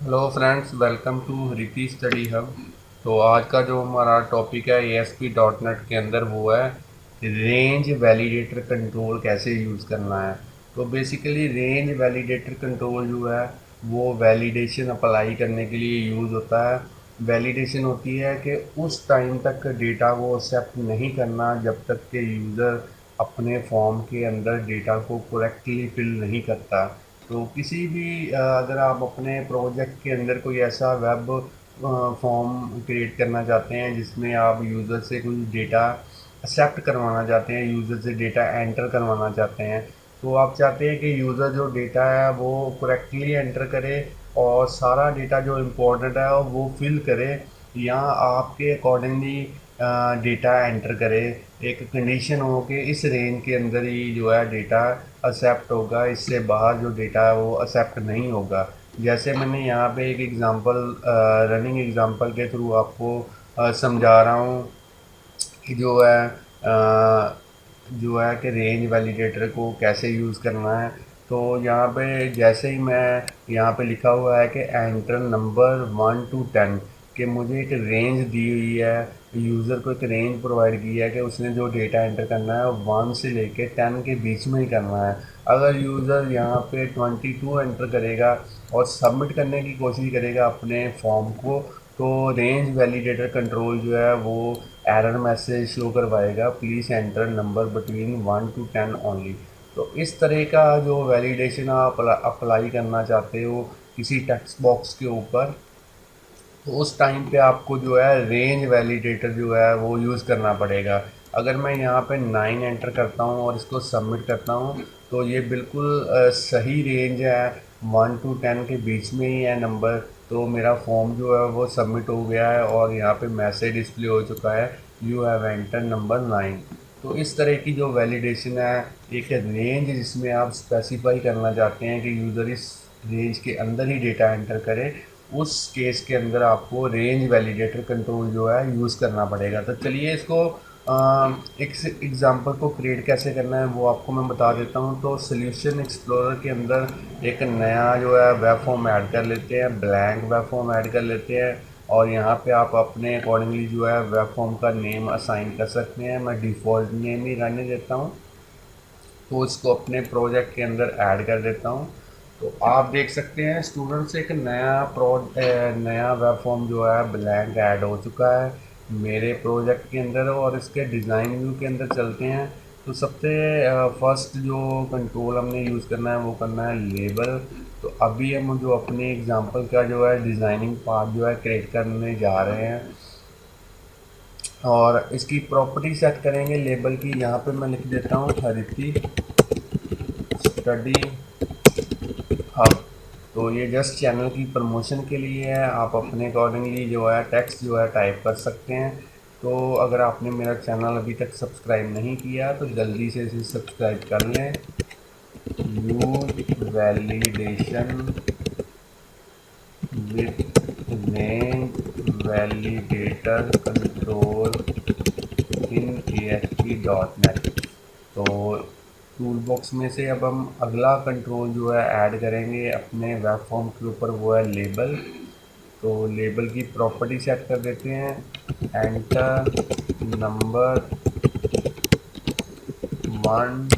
Hello friends, welcome to Hariti study hub. तो आज का जो हमारा टॉपिक है ASP.NET के अंदर वो है रेंज वैलिडेटर कंट्रोल कैसे यूज़ करना है। तो बेसिकली रेंज वैलिडेटर कंट्रोल जो है वो वैलिडेशन अप्लाई करने के लिए यूज़ होता है। वैलिडेशन होती है कि उस टाइम तक डेटा को एक्सेप्ट नहीं करना जब तक कि यूज़र अपने फॉर्म के अंदर डेटा को करेक्टली फिल नहीं करता। तो किसी भी अगर आप अपने प्रोजेक्ट के अंदर कोई ऐसा वेब फॉर्म क्रिएट करना चाहते हैं जिसमें आप यूज़र से कुछ डेटा एक्सेप्ट करवाना चाहते हैं, यूज़र से डेटा एंटर करवाना चाहते हैं, तो आप चाहते हैं कि यूज़र जो डेटा है वो करेक्टली एंटर करे और सारा डेटा जो इम्पोर्टेंट है वो फिल करे या आपके अकॉर्डिंगली डेटा एंटर करे। एक कंडीशन हो कि इस रेंज के अंदर ही जो है डेटा एक्सेप्ट होगा, इससे बाहर जो डेटा है वो एक्सेप्ट नहीं होगा। जैसे मैंने यहाँ पे एक एग्ज़ाम्पल रनिंग एग्ज़ाम्पल के थ्रू आपको समझा रहा हूँ कि जो है कि रेंज वैलिडेटर को कैसे यूज़ करना है। तो यहाँ पे जैसे ही मैं यहाँ पे लिखा हुआ है कि एंटर नंबर 1 to 10, कि मुझे एक रेंज दी हुई है, यूज़र को एक रेंज प्रोवाइड की है कि उसने जो डेटा एंटर करना है वो 1 से लेके 10 के बीच में ही करना है। अगर यूज़र यहाँ पे 22 एंटर करेगा और सबमिट करने की कोशिश करेगा अपने फॉर्म को, तो रेंज वैलिडेटर कंट्रोल जो है वो एरर मैसेज शो करवाएगा, please enter number between 1 to 10 only. तो इस तरह का जो वैलिडेशन आप अप्लाई करना चाहते हो किसी टेक्स्ट बॉक्स के ऊपर, तो उस टाइम पे आपको जो है रेंज वैलिडेटर जो है वो यूज़ करना पड़ेगा। अगर मैं यहाँ पे 9 एंटर करता हूँ और इसको सबमिट करता हूँ तो ये बिल्कुल सही रेंज है, 1 to 10 के बीच में ही है नंबर। तो मेरा फॉर्म जो है वो सबमिट हो गया है और यहाँ पे मैसेज डिस्प्ले हो चुका है, यू हैव एंटर नंबर 9। तो इस तरह की जो वैलिडेशन है, एक रेंज जिसमें आप स्पेसिफाई करना चाहते हैं कि यूज़र इस रेंज के अंदर ही डेटा एंटर करे, उस केस के अंदर आपको रेंज वैलिडेटर कंट्रोल जो है यूज़ करना पड़ेगा। तो चलिए इसको एक एग्ज़ाम्पल को क्रिएट कैसे करना है वो आपको मैं बता देता हूँ। तो सॉल्यूशन एक्सप्लोरर के अंदर एक नया जो है वेब फॉर्म ऐड कर लेते हैं, ब्लैंक वेब फॉर्म ऐड कर लेते हैं और यहाँ पे आप अपने अकॉर्डिंगली जो है वेब फॉर्म का नेम असाइन कर सकते हैं। मैं डिफ़ॉल्ट नेम ही रहने देता हूँ, तो इसको अपने प्रोजेक्ट के अंदर ऐड कर देता हूँ। तो आप देख सकते हैं स्टूडेंट्स एक नया वेब फॉर्म जो है ब्लैंक ऐड हो चुका है मेरे प्रोजेक्ट के अंदर। और इसके डिज़ाइन व्यू के अंदर चलते हैं। तो सबसे फर्स्ट जो कंट्रोल हमने यूज़ करना है वो करना है लेबल। तो अभी हम जो अपने एग्जांपल का जो है डिज़ाइनिंग पार्ट जो है क्रिएट करने जा रहे हैं और इसकी प्रॉपर्टी सेट करेंगे लेबल की। यहाँ पे मैं लिख देता हूँ हरिती स्टडी हब। तो ये जस्ट चैनल की प्रमोशन के लिए है, आप अपने अकॉर्डिंगली जो है टेक्स्ट जो है टाइप कर सकते हैं। तो अगर आपने मेरा चैनल अभी तक सब्सक्राइब नहीं किया तो जल्दी से इसे सब्सक्राइब कर लें। Use validation with range validator control in ASP.NET। तो टूल बॉक्स में से अब हम अगला कंट्रोल जो है ऐड करेंगे अपने वेब फॉर्म के ऊपर, वो है लेबल। तो लेबल की प्रॉपर्टी सेट कर देते हैं, एंटर नंबर 1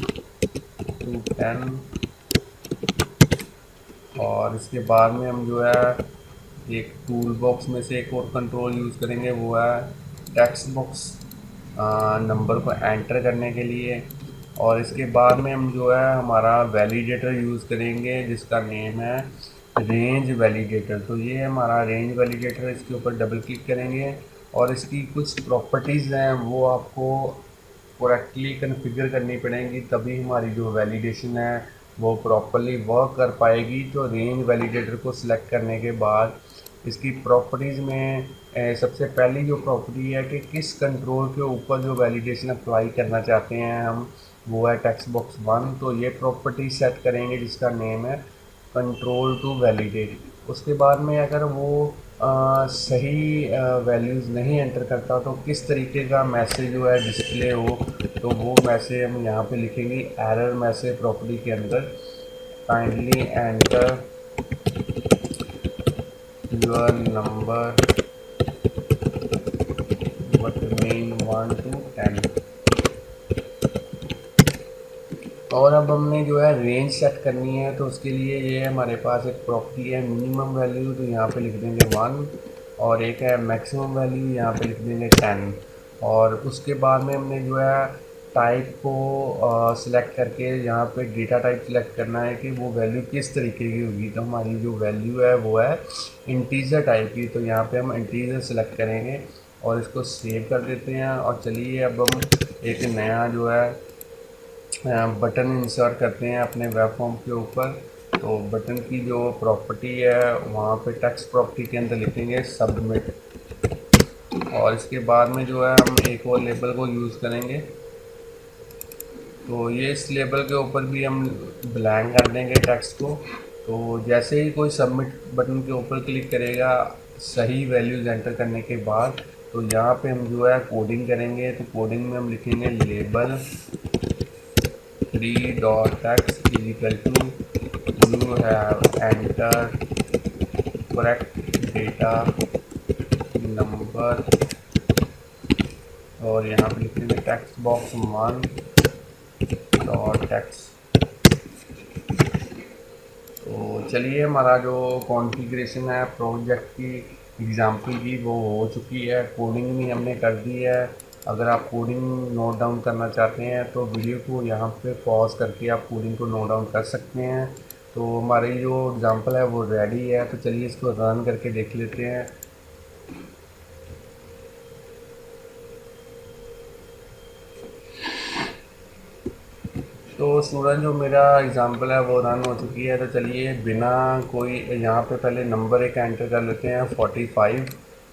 to 10। और इसके बाद में हम जो है एक टूल बॉक्स में से एक और कंट्रोल यूज़ करेंगे, वो है टेक्स्ट बॉक्स नंबर को एंटर करने के लिए। और इसके बाद में हम जो है हमारा वैलिडेटर यूज़ करेंगे जिसका नेम है रेंज वैलिडेटर। तो ये हमारा रेंज वैलिडेटर, इसके ऊपर डबल क्लिक करेंगे और इसकी कुछ प्रॉपर्टीज़ हैं वो आपको करेक्टली कन्फिगर करनी पड़ेंगी, तभी हमारी जो वैलिडेशन है वो प्रॉपरली वर्क कर पाएगी। तो रेंज वैलिडेटर को सिलेक्ट करने के बाद इसकी प्रॉपर्टीज़ में सबसे पहली जो प्रॉपर्टी है कि किस कंट्रोल के ऊपर जो वैलिडेशन अप्लाई करना चाहते हैं हम, वो है टेक्स्ट बॉक्स 1। तो ये प्रॉपर्टी सेट करेंगे जिसका नेम है कंट्रोल टू वैलिडेट। उसके बाद में अगर वो सही वैल्यूज़ नहीं एंटर करता तो किस तरीके का मैसेज जो है डिस्प्ले हो, तो वो मैसेज हम यहाँ पे लिखेंगे एरर मैसेज प्रॉपर्टी के अंदर, kindly enter your number between 1 to 10। और अब हमने जो है रेंज सेट करनी है, तो उसके लिए ये हमारे पास एक प्रॉपर्टी है मिनिमम वैल्यू, तो यहाँ पे लिख देंगे 1, और एक है मैक्सिमम वैल्यू, यहाँ पे लिख देंगे 10। और उसके बाद में हमने जो है टाइप को सिलेक्ट करके यहाँ पे डेटा टाइप सिलेक्ट करना है कि वो वैल्यू किस तरीके की होगी। तो हमारी जो वैल्यू है वो है इंटीजर टाइप की, तो यहाँ पे हम इंटीजर सेलेक्ट करेंगे और इसको सेव कर देते हैं। और चलिए अब हम एक नया जो है बटन इंसर्ट करते हैं अपने वेब फॉर्म के ऊपर। तो बटन की जो प्रॉपर्टी है वहाँ पे टेक्स्ट प्रॉपर्टी के अंदर लिखेंगे सबमिट, और इसके बाद में जो है हम एक और लेबल को यूज़ करेंगे। तो ये इस लेबल के ऊपर भी हम ब्लैंक कर देंगे टेक्स्ट को। तो जैसे ही कोई सबमिट बटन के ऊपर क्लिक करेगा सही वैल्यूज़ एंटर करने के बाद, तो यहाँ पे हम जो है कोडिंग करेंगे। तो कोडिंग में हम लिखेंगे label 3.text is equal to you have entered correct data number, और यहाँ पे लिखेंगे टेक्स्ट बॉक्स 1.text। तो चलिए हमारा जो कॉन्फ़िगरेशन है प्रोजेक्ट की एग्ज़ाम्पल की वो हो चुकी है, कोडिंग भी हमने कर दी है। अगर आप कोडिंग नोट डाउन करना चाहते हैं तो वीडियो को यहाँ पे पॉज करके आप कोडिंग को नोट डाउन कर सकते हैं। तो हमारी जो एग्ज़ाम्पल है वो रेडी है, तो चलिए इसको रन करके देख लेते हैं। तो स्टूडेंट जो मेरा एग्ज़ाम्पल है वो रन हो चुकी है। तो चलिए बिना कोई यहाँ पे पहले नंबर एक एंटर कर लेते हैं 45।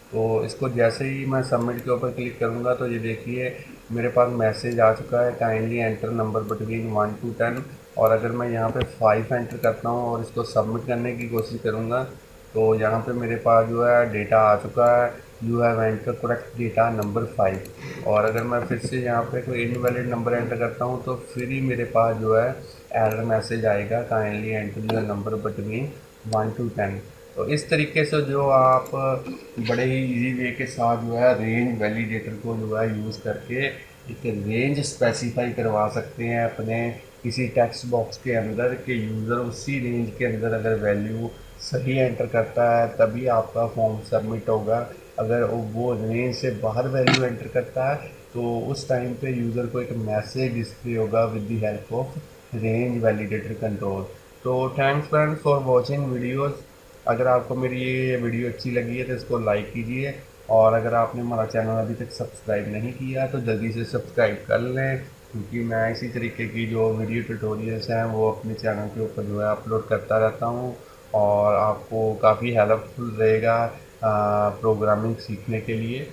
तो इसको जैसे ही मैं सबमिट के ऊपर क्लिक करूँगा तो ये देखिए मेरे पास मैसेज आ चुका है kindly enter number between 1 to 10। और अगर मैं यहाँ पे 5 एंटर करता हूँ और इसको सबमिट करने की कोशिश करूँगा तो यहाँ पे मेरे पास जो है डेटा आ चुका है, you have enter correct data number 5। और अगर मैं फिर से यहाँ पे कोई इनवैलिड नंबर एंटर करता हूँ तो फिर ही मेरे पास जो है एरर मैसेज आएगा kindly enter your number between 1 to 10। तो इस तरीके से जो आप बड़े ही इजी वे के साथ जो है रेंज वैलिडेटर को जो है यूज़ करके एक रेंज स्पेसिफाई करवा सकते हैं अपने किसी टेक्स्ट बॉक्स के अंदर के यूज़र उसी रेंज के अंदर अगर वैल्यू सही एंटर करता है तभी आपका फॉर्म सबमिट होगा। अगर वो रेंज से बाहर वैल्यू एंटर करता है तो उस टाइम पे यूज़र को एक मैसेज डिस्प्ले होगा with the help of range validator control. तो thanks friends for watching videos. अगर आपको मेरी ये वीडियो अच्छी लगी है तो इसको लाइक कीजिए, और अगर आपने हमारा चैनल अभी तक सब्सक्राइब नहीं किया तो जल्दी से सब्सक्राइब कर लें, क्योंकि मैं इसी तरीके की जो वीडियो ट्यूटोरियल्स हैं वो अपने चैनल के ऊपर जो है अपलोड करता रहता हूँ, और आपको काफ़ी हेल्पफुल रहेगा प्रोग्रामिंग सीखने के लिए।